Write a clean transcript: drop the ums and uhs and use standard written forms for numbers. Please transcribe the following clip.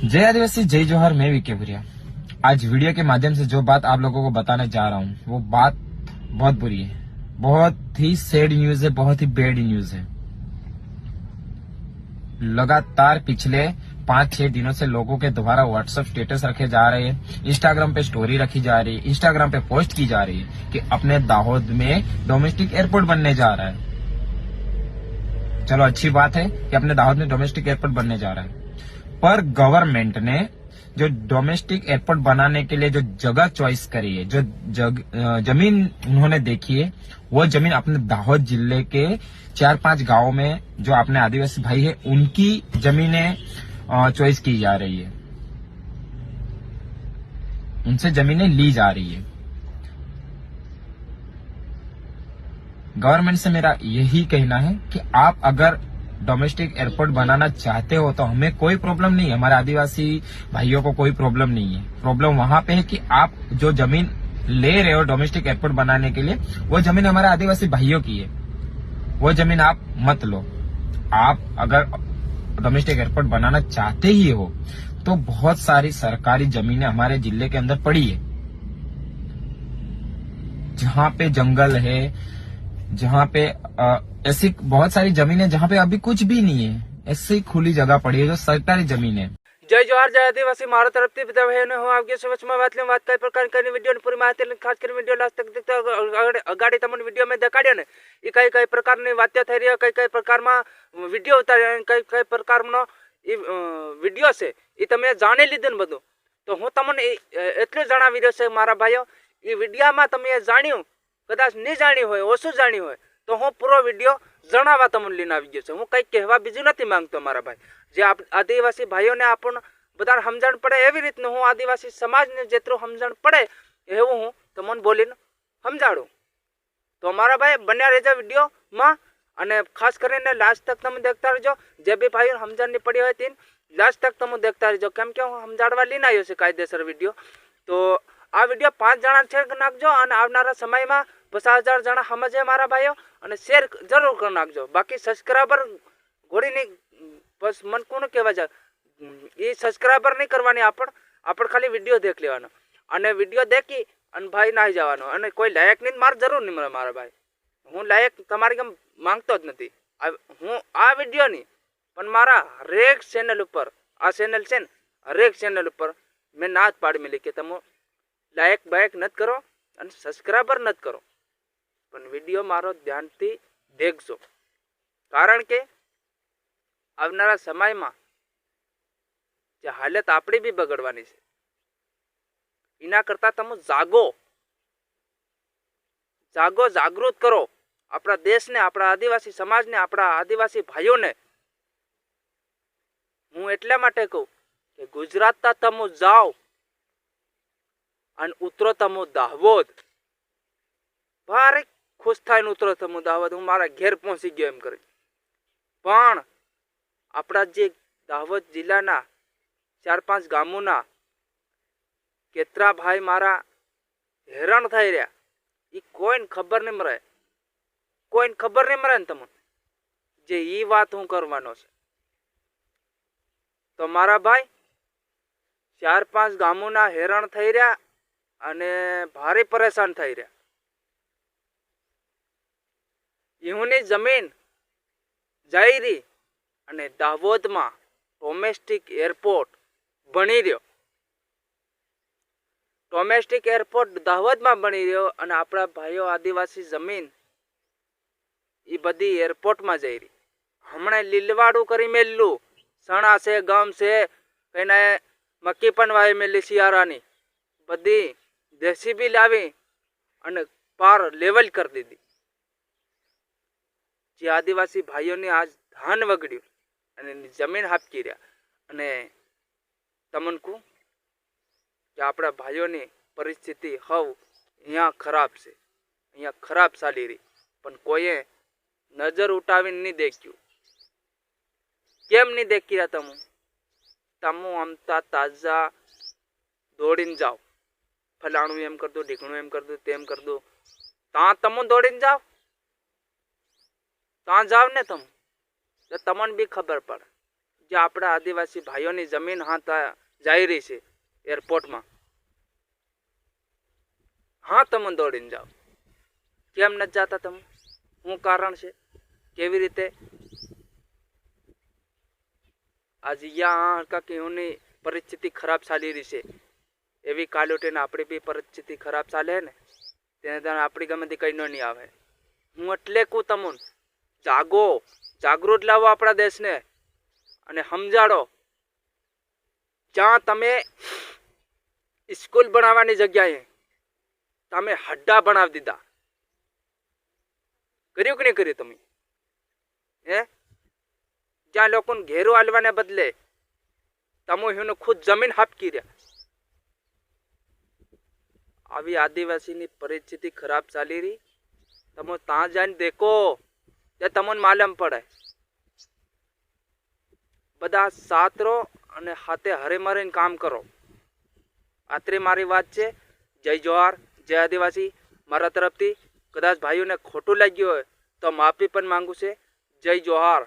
जय आदिवासी जय जोहर। मैं विके भुरिया। आज वीडियो के माध्यम से जो बात आप लोगों को बताने जा रहा हूँ वो बात बहुत बुरी है, बहुत ही सैड न्यूज है, बहुत ही बैड न्यूज है। लगातार पिछले 5-6 दिनों से लोगों के द्वारा व्हाट्सएप स्टेटस रखे जा रहे हैं, इंस्टाग्राम पे स्टोरी रखी जा रही है, इंस्टाग्राम पे पोस्ट की जा रही है कि अपने दाहोद में डोमेस्टिक एयरपोर्ट बनने जा रहा है। चलो अच्छी बात है कि अपने दाहोद में डोमेस्टिक एयरपोर्ट बनने जा रहा है, पर गवर्नमेंट ने जो डोमेस्टिक एयरपोर्ट बनाने के लिए जो जगह चॉइस करी है, जो जमीन उन्होंने देखी है, वो जमीन अपने दाहोद जिले के 4-5 गांवों में जो अपने आदिवासी भाई है उनकी जमीनें चॉइस की जा रही है, उनसे जमीनें ली जा रही है। गवर्नमेंट से मेरा यही कहना है कि आप अगर डोमेस्टिक एयरपोर्ट बनाना चाहते हो तो हमें कोई प्रॉब्लम नहीं है, हमारे आदिवासी भाइयों को कोई प्रॉब्लम नहीं है। प्रॉब्लम वहां पे है कि आप जो जमीन ले रहे हो डोमेस्टिक एयरपोर्ट बनाने के लिए, वो जमीन हमारे आदिवासी भाइयों की है, वो जमीन आप मत लो। आप अगर डोमेस्टिक एयरपोर्ट बनाना चाहते ही हो तो बहुत सारी सरकारी जमीनें हमारे जिले के अंदर पड़ी है, जहां पे जंगल है, जहां पे ऐसी बहुत सारी जमीनें जहां पे अभी कुछ भी नहीं है, ऐसी खुली जगह पड़ी है जो सरकारी जमीन है। जय जोहार जय आदिवासी मारो तरफ से पिता बहन हूं आपके समझ में बात लें। बात कई प्रकार की वीडियो ने पूरी माहिती खास कर वीडियो लास्ट तक देखते अगाड़ी तमन वीडियो में देखाड्यो ने ई कई कई प्रकार ની વાતો થઈ રહી, કઈ કઈ પ્રકારમાં વિડિયો ઉતાર્યા, કઈ કઈ પ્રકારનો ઈ વિડિયો છે એ તમે જાણી લીધું ને બધું, તો હું તમને એટલું જણાવી રહ્યો છે મારા ભાઈઓ, એ વિડિયામાં તમે જાણ્યું કદાચ નહીં જાણ્યું હોય, ઓછું જાણ્યું હોય તો હું પૂરો વિડિયો જણાવવા તમને લઈને આવી ગયો છું। હું કંઈ કહેવા બીજું નથી માંગતો મારા ભાઈ। જે આદિવાસી ભાઈઓને આપણને બધાને સમજણ પડે એવી રીતનું હું આદિવાસી સમાજને જેટલું સમજણ પડે એવું હું તમને બોલીને સમજાડું। તો મારા ભાઈ બન્યા રહેજો વિડીયોમાં અને ખાસ કરીને લાસ્ટ તક તમે દેખતા રહેજો। જે બી ભાઈઓ સમજણ નહીં પડી હોય તેની લાસ્ટ તક તમે દેખતા રહેજો, કેમ કે હું સમજાડવા લઈને આવ્યો છું કાયદેસર વિડીયો। તો આ વિડીયો 5 જણા શેર કરી નાખજો અને આવનારા સમયમાં 50,000 જણા સમજે મારા ભાઈઓ અને શેર જરૂર કરી નાખજો। બાકી સબસ્ક્રાઈબર ઘોડીની બસ મન કોને કહેવા જાય એ સબસ્ક્રાઈબર નહીં કરવાની, આપણે ખાલી વિડીયો દેખ લેવાનો અને વિડીયો દેખી અને ભાઈ નાહી જવાનો અને કોઈ લાયક નહીં મારે જરૂર નહીં મળે મારા ભાઈ। હું લાયક તમારી કેમ માંગતો જ નથી। હું આ વિડીયો નહીં પણ મારા હરેક ચેનલ ઉપર, આ ચેનલ છે ને હરેક ચેનલ ઉપર મેં ના જ પાડી મેલી કે તમે લાયક બાયક નથી કરો અને સબસ્ક્રાઈબર નથી કરો, પણ વિડીયો મારો ધ્યાનથી દેખજો, કારણ કે આવનારા સમયમાં જે હાલત આપણી બી બગડવાની છે એના કરતાં તમે જાગો, જાગૃત કરો આપણા દેશને, આપણા આદિવાસી સમાજને, આપણા આદિવાસી ભાઈઓને। હું એટલા માટે કહું કે ગુજરાતના તમે જાઓ અને ઉતરો તમે દાહોદ, ભારે ખુશ થઈને ઉતરો તમે દાહોદ, હું મારા ઘેર પહોંચી ગયો એમ કરી। પણ આપણા જે દાહોદ જિલ્લાના 4-5 ગામોના કેટલા ભાઈ મારા હેરાન થઈ રહ્યા એ કોઈને ખબર નહીં મળે, કોઈને ખબર નહીં મળે ને તમને જે એ વાત હું કરવાનો છે। તો મારા ભાઈ 4-5 ગામોના હેરાન થઈ રહ્યા અને ભારે પરેશાન થઈ રહ્યા। એની જમીન જઈ રહી અને દાહોદમાં ડોમેસ્ટિક એરપોર્ટ બની રહ્યો, ડોમેસ્ટિક એરપોર્ટ દાહોદમાં બની રહ્યો અને આપણા ભાઈઓ આદિવાસી જમીન એ બધી એરપોર્ટમાં જઈ રહી। હમણાં લીલવાડું કરી મેલું, સણા છે, ગમ છે, કઈને મક્કી પણ વાવી મેલી શિયાળાની, બધી જેસીબી લાવી અને પાર લેવલ કરી દીધી। જે આદિવાસી ભાઈઓને આજ ધાન વગડ્યું અને જમીન હાપકી રહ્યા અને તમને કહું કે આપણા ભાઈઓની પરિસ્થિતિ હવે અહીંયા ખરાબ છે, અહીંયા ખરાબ ચાલી રહી, પણ કોઈએ નજર ઉઠાવીને નહીં દેખ્યું। કેમ નહીં દેખી રહ્યા તમે? તમે આમતા તાજા દોડીને જાઓ, ફલાણું એમ કર દો, ઢીકણું એમ કર દો, તેમ કર દો, ત્યાં તમે દોડીને જાઓ, ત્યાં જાઓ ને તમે તો તમને બી ખબર પડે જે આપણા આદિવાસી ભાઈઓની જમીન હાથ જઈ રહી છે એરપોર્ટમાં, હા તમે દોડીને જાઓ. કેમ નથી જાતા તમે? શું કારણ છે? કેવી રીતે? આજે यहाँ का क्योंની પરિસ્થિતિ ખરાબ ચાલી રહી છે, એવી કાલ ઉઠીને આપણી બી પરિસ્થિતિ ખરાબ ચાલે ને તેને કારણે આપણી ગમેથી કંઈ નહીં આવે. હું એટલે કહું તમને, જાગો, જાગૃત લાવો આપણા દેશને અને સમજાડો. જ્યાં તમે સ્કૂલ બનાવવાની જગ્યાએ તમે હડ્ડા બનાવી દીધા. કર્યું કે નહીં કર્યું તમે? હે? જ્યાં લોકોને ઘેરું હાલવાને બદલે તમે એનું ખુદ જમીન હાપકી રહ્યા. આવી આદિવાસીની પરિસ્થિતિ ખરાબ ચાલી રહી. તમે ત્યાં જઈને દેખો તે તમને માલમ પડે. બધા સાથ રહો અને હાથે હરે મરીને કામ કરો. આત્રે મારી વાત છે. જય જોહાર, જય આદિવાસી. મારા તરફથી કદાચ ભાઈઓને ખોટું લાગ્યું હોય તો માફી પણ માંગુ છે. જય જોહાર.